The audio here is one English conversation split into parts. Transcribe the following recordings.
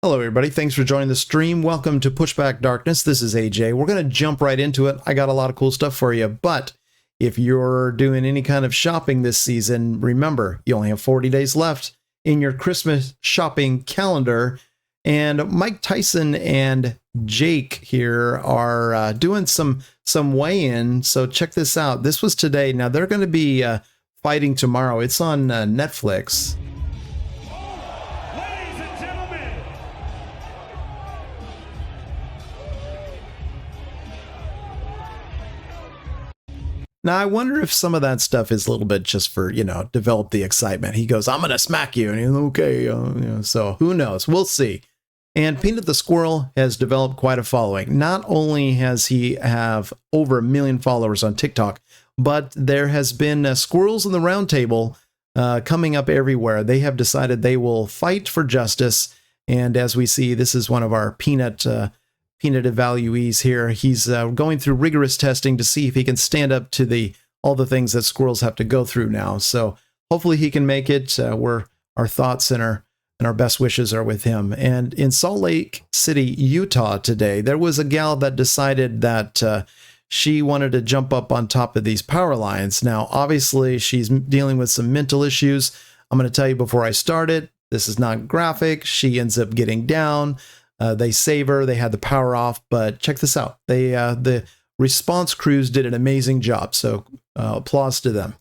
Hello, everybody. Thanks for joining the stream. Welcome to Pushback Darkness. This is AJ. We're going to jump right into it. I got a lot of cool stuff for you, but if you're doing any kind of shopping this season, remember, you only have 40 days left in your Christmas shopping calendar. And Mike Tyson and Jake here are doing some weigh-in. So check this out. This was today. Now, they're going to be fighting tomorrow. It's on Netflix. Now, I wonder if some of that stuff is a little bit just for, develop the excitement. He goes, I'm going to smack you. And he's okay. So who knows? We'll see. And Peanut the Squirrel has developed quite a following. Not only has he have over 1 million followers on TikTok, but there has been squirrels in the round table coming up everywhere. They have decided they will fight for justice. And as we see, this is one of our Peanut evaluees here. He's going through rigorous testing to see if he can stand up to all the things that squirrels have to go through now. So hopefully he can make it. Our thoughts and our best wishes are with him. And in Salt Lake City, Utah today, there was a gal that decided that she wanted to jump up on top of these power lines. Now, obviously, she's dealing with some mental issues. I'm going to tell you before I start it, this is not graphic. She ends up getting down. They save her. They had the power off, but check this out. The response crews did an amazing job. So applause to them.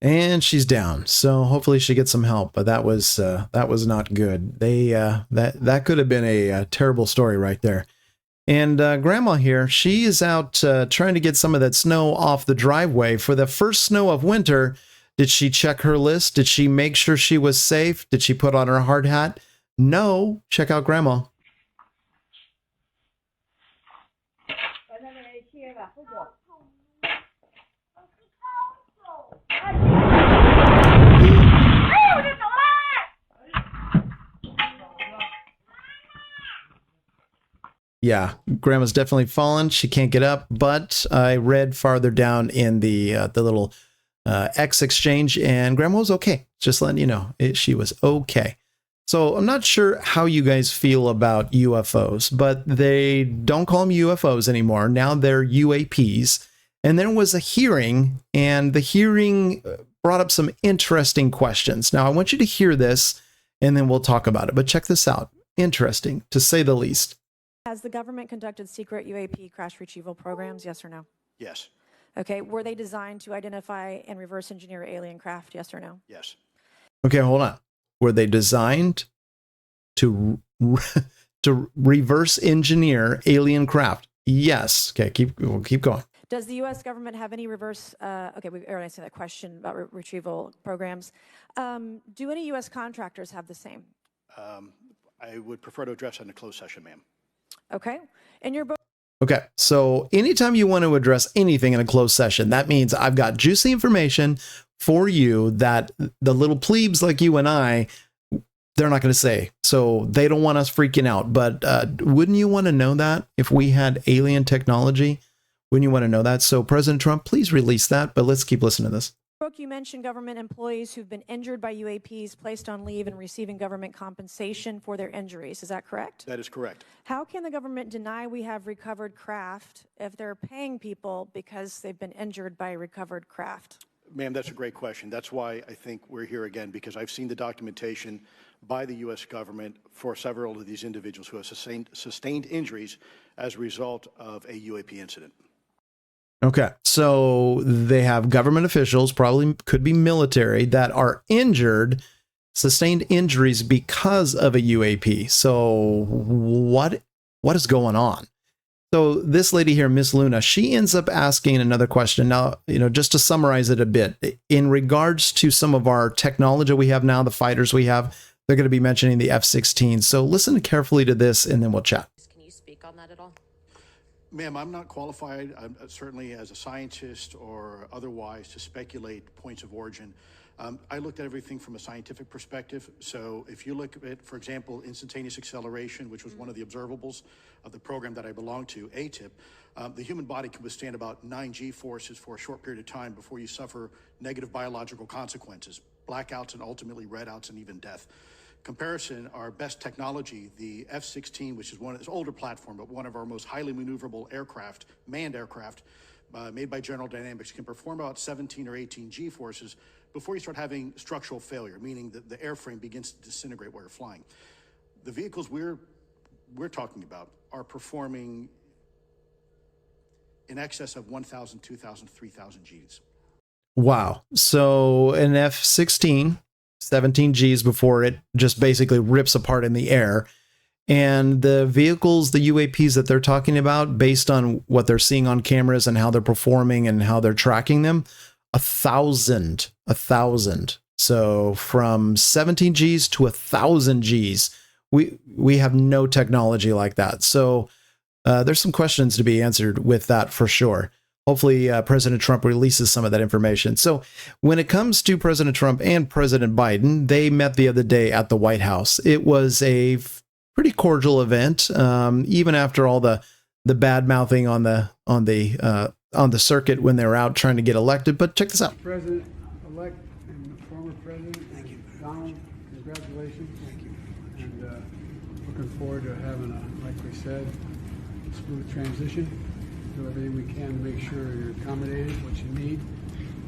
And she's down, so hopefully she gets some help. But that was not good. That could have been a terrible story right there. And Grandma here, she is out trying to get some of that snow off the driveway for the first snow of winter. Did she check her list? Did she make sure she was safe? Did she put on her hard hat? No. Check out Grandma. Yeah, Grandma's definitely fallen. She can't get up, but I read farther down in the little X exchange, and Grandma was okay. Just letting you know, she was okay. So I'm not sure how you guys feel about UFOs, but they don't call them UFOs anymore. Now they're UAPs. And there was a hearing, and the hearing brought up some interesting questions. Now I want you to hear this, and then we'll talk about it. But check this out. Interesting, to say the least. Has the government conducted secret UAP crash retrieval programs, yes or no? Yes. Okay, were they designed to identify and reverse engineer alien craft, yes or no? Yes. Okay, hold on. Were they designed to reverse engineer alien craft? Yes. Okay, we'll keep going. Does the U.S. government have any reverse, okay, we've already answered that question about retrieval programs. Do any U.S. contractors have the same? I would prefer to address that in a closed session, ma'am. Okay. In your book. Okay, so anytime you want to address anything in a closed session, that means I've got juicy information for you that the little plebes like you and I, they're not going to say. So they don't want us freaking out. But wouldn't you want to know that if we had alien technology? Wouldn't you want to know that? So President Trump, please release that. But let's keep listening to this. You mentioned government employees who've been injured by UAPs, placed on leave, and receiving government compensation for their injuries. Is that correct? That is correct. How can the government deny we have recovered craft if they're paying people because they've been injured by recovered craft? Ma'am, that's a great question. That's why I think we're here again, because I've seen the documentation by the U.S. government for several of these individuals who have sustained injuries as a result of a UAP incident. Okay, so they have government officials, probably could be military, that are injured sustained injuries because of a UAP. So what is going on? So this lady here, Miss Luna, she ends up asking another question. Now, just to summarize it a bit, in regards to some of our technology we have now, the fighters we have, they're going to be mentioning the F-16. So listen carefully to this, and then we'll chat. Can you speak on that at all? Ma'am, I'm not qualified, certainly as a scientist or otherwise, to speculate points of origin. I looked at everything from a scientific perspective. So if you look at, for example, instantaneous acceleration, which was one of the observables of the program that I belong to, ATIP, the human body can withstand about 9 G-forces for a short period of time before you suffer negative biological consequences, blackouts and ultimately redouts and even death. Comparison, our best technology, the F-16, which is one of this older platform, but one of our most highly maneuverable aircraft, manned aircraft, made by General Dynamics, can perform about 17 or 18 G-forces before you start having structural failure, meaning that the airframe begins to disintegrate while you're flying. The vehicles we're talking about are performing in excess of 1,000, 2,000, 3,000 Gs. Wow. So an F-16, 17 Gs before it just basically rips apart in the air. And the vehicles, the UAPs that they're talking about, based on what they're seeing on cameras and how they're performing and how they're tracking them, 1,000. So from 17 Gs to 1,000 Gs, we have no technology like that. So there's some questions to be answered with that for sure. Hopefully, President Trump releases some of that information. So when it comes to President Trump and President Biden, they met the other day at the White House. It was a pretty cordial event, even after all the bad mouthing on the circuit when they were out trying to get elected. But check this out. President-elect and former President, Donald, congratulations. Thank you. And looking forward to having like we said, smooth transition. Do everything we can to make sure you're accommodated, what you need.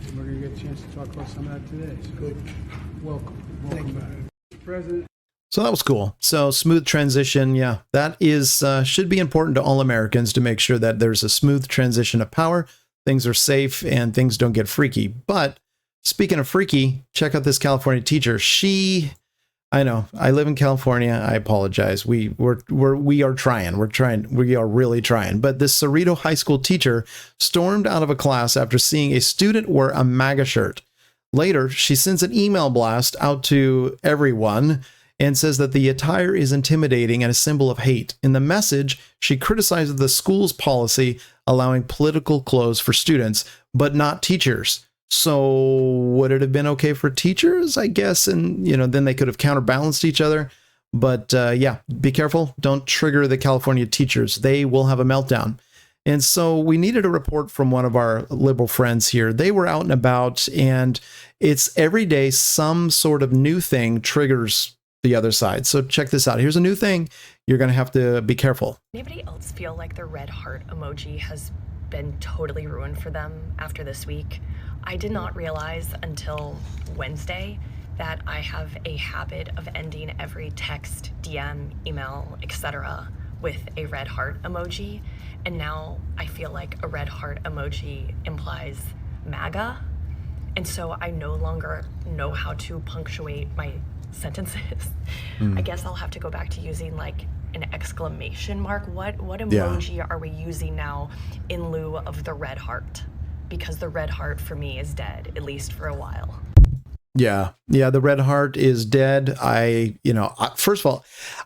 And we're going to get a chance to talk about some of that today. So good. Welcome back. President. So that was cool. So smooth transition. Yeah, that is should be important to all Americans to make sure that there's a smooth transition of power. Things are safe and things don't get freaky. But speaking of freaky, check out this California teacher. I know I live in California. I apologize. We are trying. We are really trying. But this Cerrito High School teacher stormed out of a class after seeing a student wear a MAGA shirt. Later, she sends an email blast out to everyone and says that the attire is intimidating and a symbol of hate. In the message, she criticizes the school's policy allowing political clothes for students, but not teachers. So would it have been okay for teachers, I guess? And, then they could have counterbalanced each other. But yeah, be careful. Don't trigger the California teachers. They will have a meltdown. And so we needed a report from one of our liberal friends here. They were out and about, and it's every day some sort of new thing triggers the other side. So check this out. Here's a new thing. You're going to have to be careful. Anybody else feel like the red heart emoji has been totally ruined for them after this week? I did not realize until Wednesday that I have a habit of ending every text, DM, email, etc. with a red heart emoji. And now I feel like a red heart emoji implies MAGA. And so I no longer know how to punctuate my sentences. I guess I'll have to go back to using like an exclamation mark. What emoji are we using now in lieu of the red heart? Because the red heart for me is dead, at least for a while. Yeah, the red heart is dead. First of all,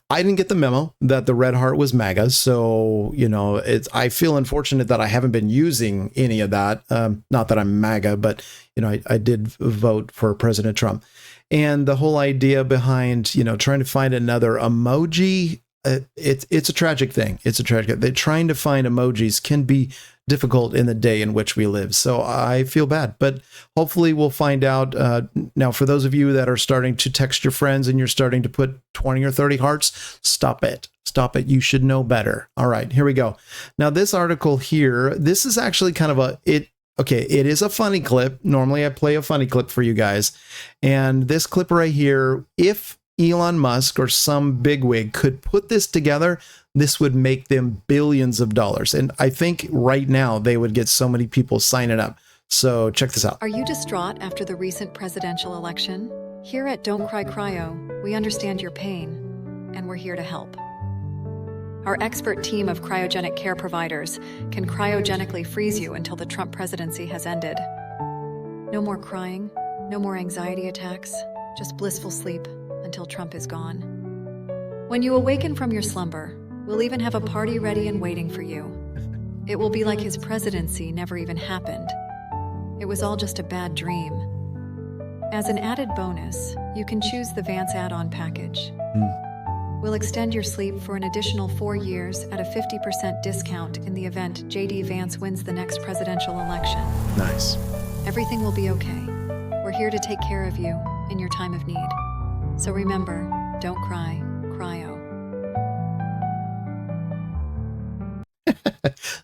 I didn't get the memo that the red heart was MAGA. So, I feel unfortunate that I haven't been using any of that. Not that I'm MAGA, but, I did vote for President Trump. And the whole idea behind, trying to find another emoji, it's a tragic thing. They're trying to find emojis can be difficult in the day in which we live. So I feel bad, but hopefully we'll find out. Now, for those of you that are starting to text your friends and you're starting to put 20 or 30 hearts, stop it. You should know better. All right, here we go. Now, this article here, this is actually kind of it is a funny clip. Normally I play a funny clip for you guys. And this clip right here, if Elon Musk or some bigwig could put this together, this would make them billions of dollars. And I think right now they would get so many people signing up. So check this out. Are you distraught after the recent presidential election? Here at Don't Cry Cryo, we understand your pain, and we're here to help. Our expert team of cryogenic care providers can cryogenically freeze you until the Trump presidency has ended. No more crying, no more anxiety attacks, just blissful sleep until Trump is gone. When you awaken from your slumber, we'll even have a party ready and waiting for you. It will be like his presidency never even happened. It was all just a bad dream. As an added bonus, you can choose the Vance add-on package. We'll extend your sleep for an additional 4 years at a 50% discount in the event J.D. Vance wins the next presidential election. Nice. Everything will be okay. We're here to take care of you in your time of need. So remember, don't cry, cryo.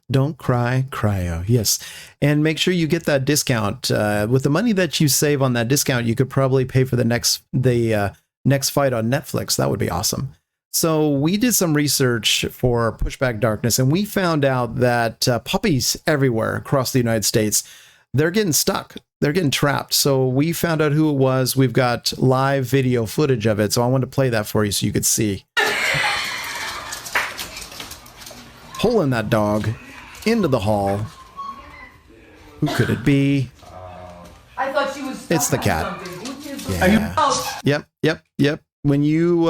Don't cry, cryo. Yes. And make sure you get that discount. With the money that you save on that discount, you could probably pay for the next fight on Netflix. That would be awesome. So we did some research for Pushback Darkness, and we found out that puppies everywhere across the United States, they're getting stuck. They're getting trapped. So we found out who it was. We've got live video footage of it. So I wanted to play that for you so you could see. Pulling that dog into the hall. Who could it be? I thought she was. It's the cat. Yeah. Yep. When you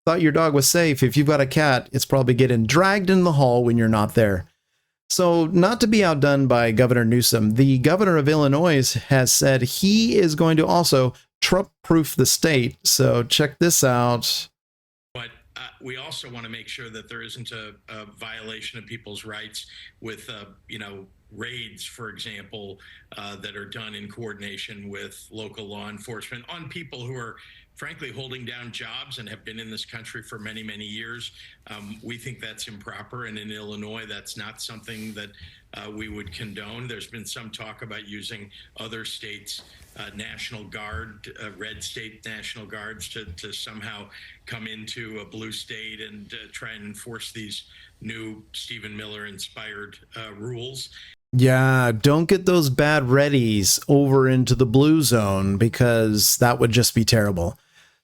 thought your dog was safe, if you've got a cat, it's probably getting dragged in the hall when you're not there. So, not to be outdone by Governor Newsom, the governor of Illinois has said he is going to also Trump-proof the state. So, check this out. But we also want to make sure that there isn't a violation of people's rights with, raids, for example, that are done in coordination with local law enforcement on people who are, frankly, holding down jobs and have been in this country for many, many years. We think that's improper. And in Illinois, that's not something that we would condone. There's been some talk about using other states' National Guard, red state National Guards to somehow come into a blue state and try and enforce these new Stephen Miller-inspired rules. Yeah, don't get those bad readies over into the blue zone because that would just be terrible.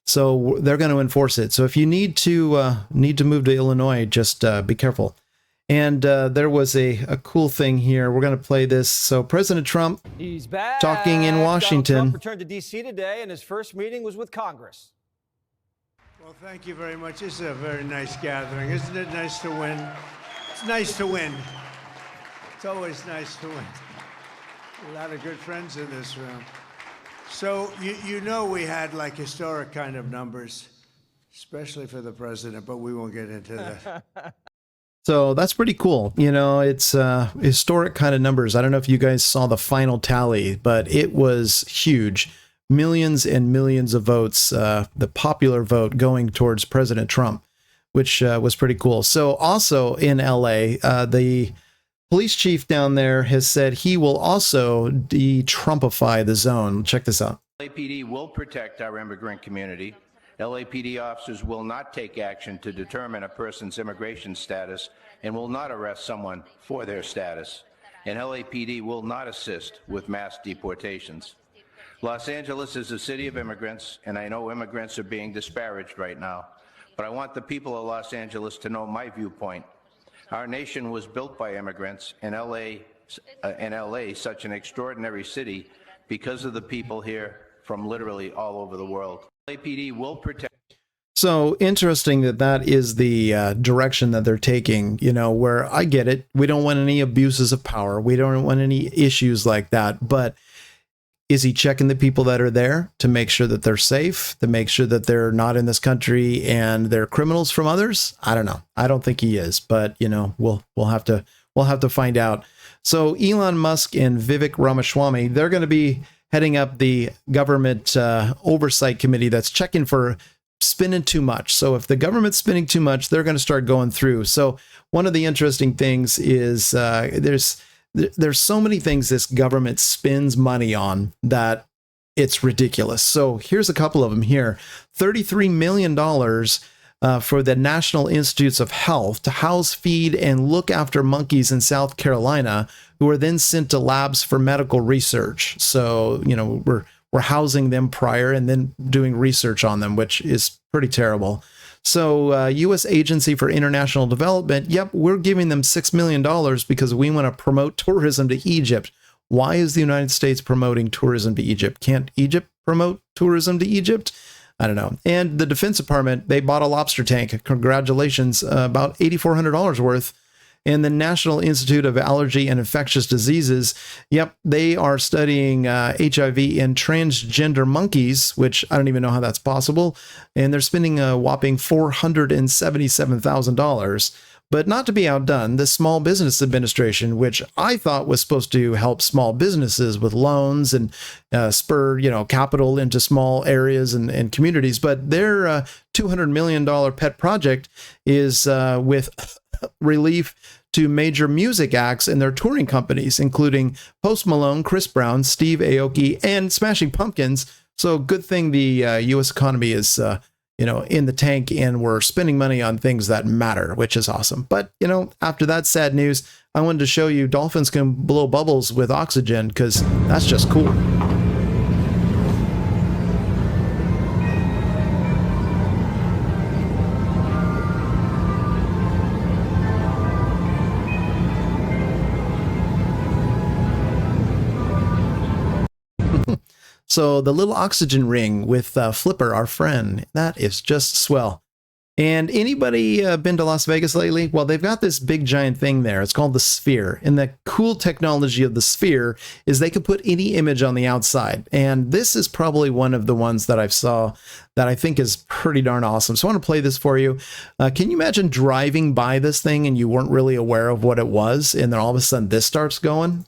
So they're going to enforce it. So if you need to move to Illinois, just be careful. And there was a cool thing here. We're going to play this. So President Trump, he's back. Talking in Washington. Donald Trump returned to D.C. today, and his first meeting was with Congress. Well, thank you very much. This is a very nice gathering. Isn't it nice to win? It's nice to win. It's always nice to win. A lot of good friends in this room. So you know we had like historic kind of numbers, especially for the president, but we won't get into that. So that's pretty cool. You know, it's historic kind of numbers. I don't know if you guys saw the final tally, but it was huge. Millions and millions of votes, the popular vote going towards President Trump, which was pretty cool. So also in LA, the police chief down there has said he will also de-Trumpify the zone. Check this out. LAPD will protect our immigrant community. LAPD officers will not take action to determine a person's immigration status and will not arrest someone for their status. And LAPD will not assist with mass deportations. Los Angeles is a city of immigrants, and I know immigrants are being disparaged right now, but I want the people of Los Angeles to know my viewpoint. Our nation was built by immigrants, and LA, such an extraordinary city, because of the people here from literally all over the world. LAPD will protect. So interesting that is the direction that they're taking, you know, where I get it. We don't want any abuses of power. We don't want any issues like that. But is he checking the people that are there to make sure that they're safe, to make sure that they're not in this country and they're criminals from others? I don't know. I don't think he is, but you know, we'll have to find out. So Elon Musk and Vivek Ramaswamy, they're going to be heading up the government oversight committee that's checking for spending too much. So if the government's spending too much, they're going to start going through. So one of the interesting things is there's so many things this government spends money on that it's ridiculous. So here's a couple of them here. $33 million for the National Institutes of Health to house, feed, and look after monkeys in South Carolina, who are then sent to labs for medical research. So, you know, we're were housing them prior and then doing research on them, which is pretty terrible. So U.S. Agency for International Development, yep, we're giving them $6 million because we want to promote tourism to Egypt. Why is the United States promoting tourism to Egypt? Can't Egypt promote tourism to Egypt? I don't know. And the Defense Department, they bought a lobster tank. Congratulations, about $8,400 worth. And the National Institute of Allergy and Infectious Diseases, yep, they are studying HIV in transgender monkeys, which I don't even know how that's possible. And they're spending a whopping $477,000. But not to be outdone, the Small Business Administration, which I thought was supposed to help small businesses with loans and spur, capital into small areas and communities, but their $200 million pet project is with relief to major music acts and their touring companies, including Post Malone, Chris Brown, Steve Aoki, and Smashing Pumpkins. So good thing the U.S. economy is, in the tank, and we're spending money on things that matter, which is awesome. But, after that sad news, I wanted to show you dolphins can blow bubbles with oxygen, because that's just cool. So the little oxygen ring with Flipper, our friend, that is just swell. And anybody been to Las Vegas lately? Well, they've got this big giant thing there. It's called the Sphere. And the cool technology of the Sphere is they can put any image on the outside. And this is probably one of the ones that I saw that I think is pretty darn awesome. So I want to play this for you. Can you imagine driving by this thing and you weren't really aware of what it was, and then all of a sudden this starts going?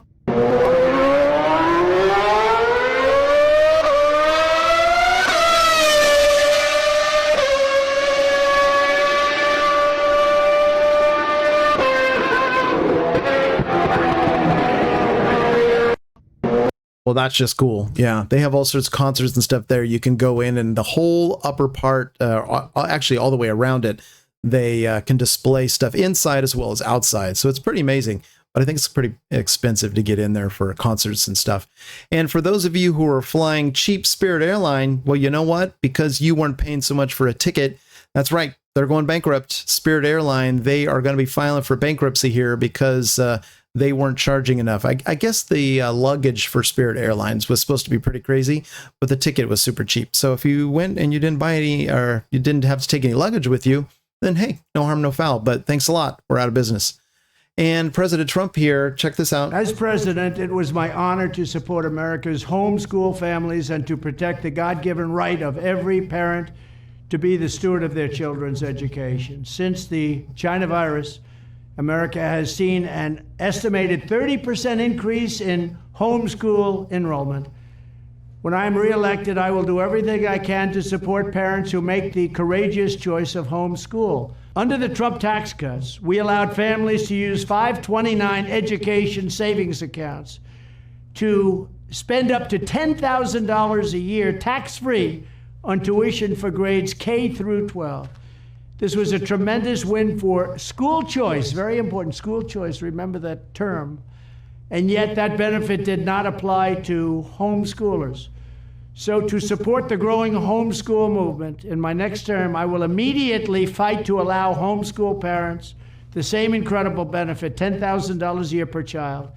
Well, that's just cool. Yeah, they have all sorts of concerts and stuff there. You can go in, and the whole upper part, actually all the way around it, they can display stuff inside as well as outside. So it's pretty amazing. But I think it's pretty expensive to get in there for concerts and stuff. And for those of you who are flying cheap Spirit Airline, well, you know what? Because you weren't paying so much for a ticket, that's right. They're going bankrupt. Spirit Airline, they are going to be filing for bankruptcy here because they weren't charging enough. I guess the luggage for Spirit Airlines was supposed to be pretty crazy, but the ticket was super cheap. So if you went and you didn't buy any, or you didn't have to take any luggage with you, then hey, no harm, no foul. But thanks a lot. We're out of business. And President Trump here, check this out. As president, it was my honor to support America's homeschool families and to protect the God-given right of every parent to be the steward of their children's education. Since the China virus, America has seen an estimated 30% increase in homeschool enrollment. When I'm reelected, I will do everything I can to support parents who make the courageous choice of homeschool. Under the Trump tax cuts, we allowed families to use 529 education savings accounts to spend up to $10,000 a year tax-free on tuition for grades K through 12. This was a tremendous win for school choice, very important, school choice, remember that term. And yet that benefit did not apply to homeschoolers. So to support the growing homeschool movement, in my next term, I will immediately fight to allow homeschool parents the same incredible benefit, $10,000 a year per child.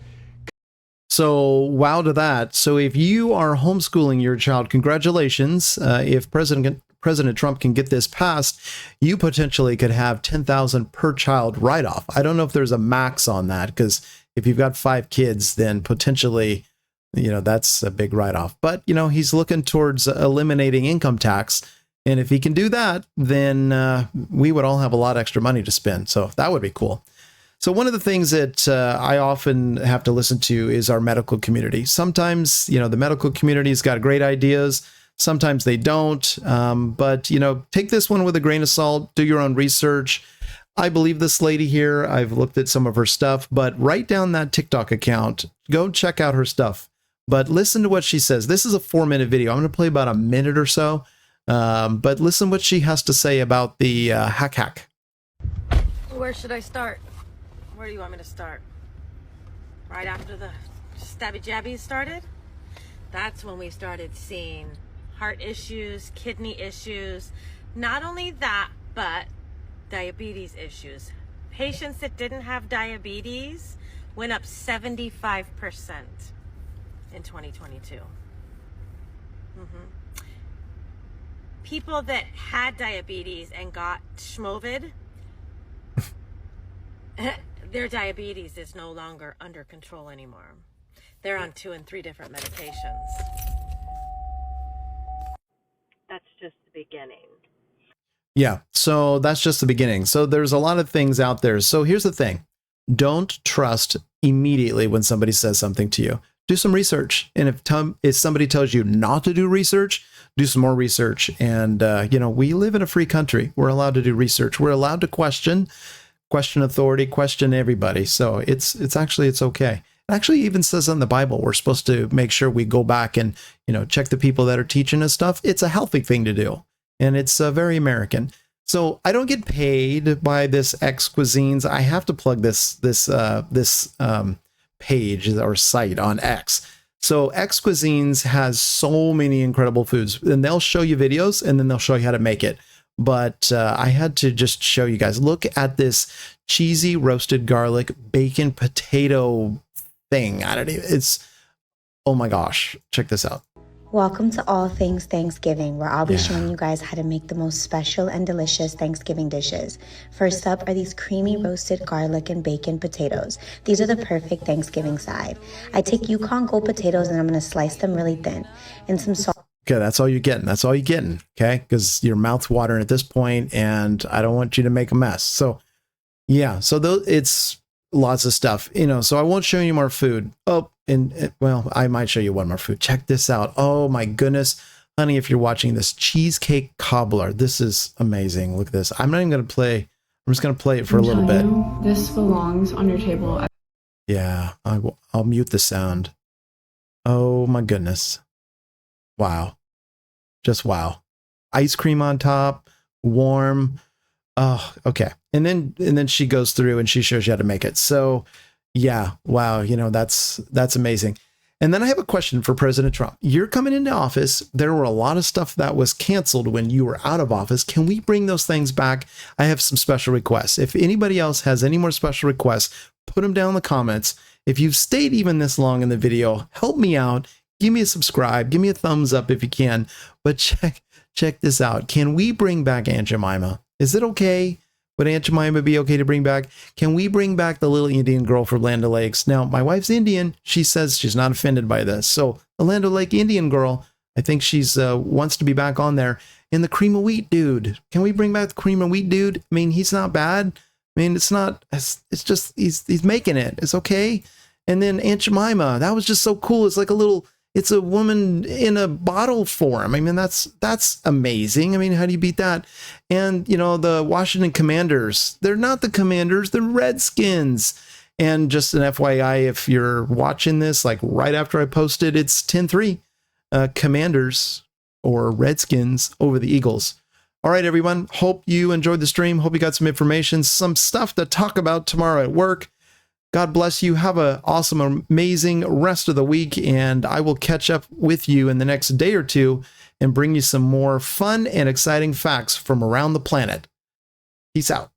So wow to that. So if you are homeschooling your child, congratulations. If President Trump can get this passed, you potentially could have $10,000 per child write-off. I don't know if there's a max on that, because if you've got 5 kids, then potentially, that's a big write-off. But, he's looking towards eliminating income tax. And if he can do that, then we would all have a lot extra money to spend. So that would be cool. So one of the things that I often have to listen to is our medical community. Sometimes, the medical community's got great ideas. Sometimes they don't. But, take this one with a grain of salt. Do your own research. I believe this lady here. I've looked at some of her stuff. But write down that TikTok account. Go check out her stuff. But listen to what she says. This is a 4-minute video. I'm going to play about a minute or so. But listen what she has to say about the hack. Where should I start? Where do you want me to start? Right after the stabby jabby started? That's when we started seeing heart issues, kidney issues, not only that, but diabetes issues. Patients that didn't have diabetes went up 75% in 2022. People that had diabetes and got schmovid, their diabetes is no longer under control anymore. They're on 2 and 3 different medications. That's just the beginning. Yeah, so that's just the beginning. So there's a lot of things out there. So here's the thing. Don't trust immediately when somebody says something to you. Do some research. And if somebody tells you not to do research, do some more research. And, we live in a free country. We're allowed to do research. We're allowed to question authority, question everybody. So it's okay. It actually even says in the Bible, we're supposed to make sure we go back and, check the people that are teaching us stuff. It's a healthy thing to do. And it's very American. So I don't get paid by this X Cuisines. I have to plug this page or site on X. So X Cuisines has so many incredible foods, and they'll show you videos and then they'll show you how to make it. But I had to just show you guys. Look at this cheesy roasted garlic bacon potato thing. It's, oh my gosh, check this out. Welcome to All Things Thanksgiving, where I'll be showing you guys how to make the most special and delicious Thanksgiving dishes. First up are these creamy roasted garlic and bacon potatoes. These are the perfect Thanksgiving side. I take Yukon Gold potatoes and I'm going to slice them really thin. And some salt. Okay, that's all you're getting. That's all you're getting, okay? Because your mouth's watering at this point, and I don't want you to make a mess. So, yeah, so it's lots of stuff, so I won't show you more food. Oh, well, I might show you one more food. Check this out. Oh my goodness. Honey, if you're watching this, cheesecake cobbler. This is amazing. Look at this. I'm not even going to play. I'm just going to play it for a little bit. This belongs on your table. Yeah, I'll mute the sound. Oh my goodness. Wow. Just wow. Ice cream on top, warm. Oh, okay. And then she goes through and she shows you how to make it. So yeah, wow, that's amazing. And then I have a question for President Trump. You're coming into office. There were a lot of stuff that was canceled when you were out of office. Can we bring those things back? I have some special requests. If anybody else has any more special requests, put them down in the comments. If you've stayed even this long in the video, help me out. Give me a subscribe. Give me a thumbs up if you can. But check this out. Can we bring back Aunt Jemima? Is it okay? Would Aunt Jemima be okay to bring back? Can we bring back the little Indian girl from Land O'Lakes? Now, my wife's Indian. She says she's not offended by this. So the Land O'Lake Indian girl, I think she's wants to be back on there. And the cream of wheat dude. Can we bring back the cream of wheat dude? I mean, he's not bad. I mean, it's just, he's making it. It's okay. And then Aunt Jemima, that was just so cool. It's like it's a woman in a bottle form. I mean, that's amazing. I mean, how do you beat that? And, the Washington Commanders, they're not the Commanders, they're Redskins. And just an FYI, if you're watching this, like right after I posted, it's 10-3, Commanders or Redskins over the Eagles. All right, everyone. Hope you enjoyed the stream. Hope you got some information, some stuff to talk about tomorrow at work. God bless you. Have an awesome, amazing rest of the week, and I will catch up with you in the next day or two and bring you some more fun and exciting facts from around the planet. Peace out.